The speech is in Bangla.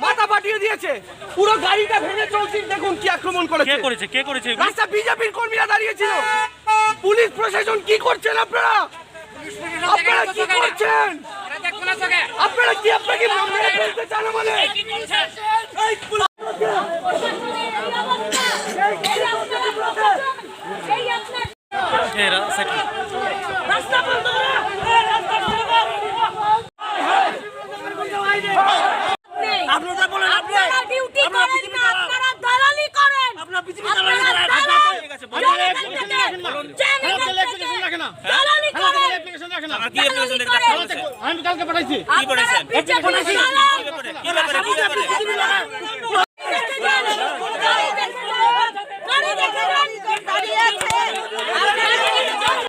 মাথা পাঠিয়ে দিয়েছে, পুরো গাড়িটা ভেঙে চলছে। দেখুন কি আক্রমণ করেছে। কে করেছে? রাস্তা বিজেপির কর্মীরা দাঁড়িয়েছিল। পুলিশ প্রশাসন কি করছেন আপনারা? আপনারা কি করছেন? আপনারা কি আপনাকে মেরে ফেলতে চান বলে? রাস্তা বন্ধ করো, রাস্তা বন্ধ করো। আপনারা বলেন, আপনারা ডিউটি করেন না, আপনারা দালালি করেন। আপনারা বিজেপি দালালি করেন। ঠিক আছে, বলুন। দালালি করেন। অ্যাপ্লিকেশন রাখেন না। কি অ্যাপ্লিকেশন রাখেন? আমি কালকে পাঠাইছি। কি পাঠাইছেন? অ্যাপ্লিকেশন রাখেন। কি ব্যাপারে?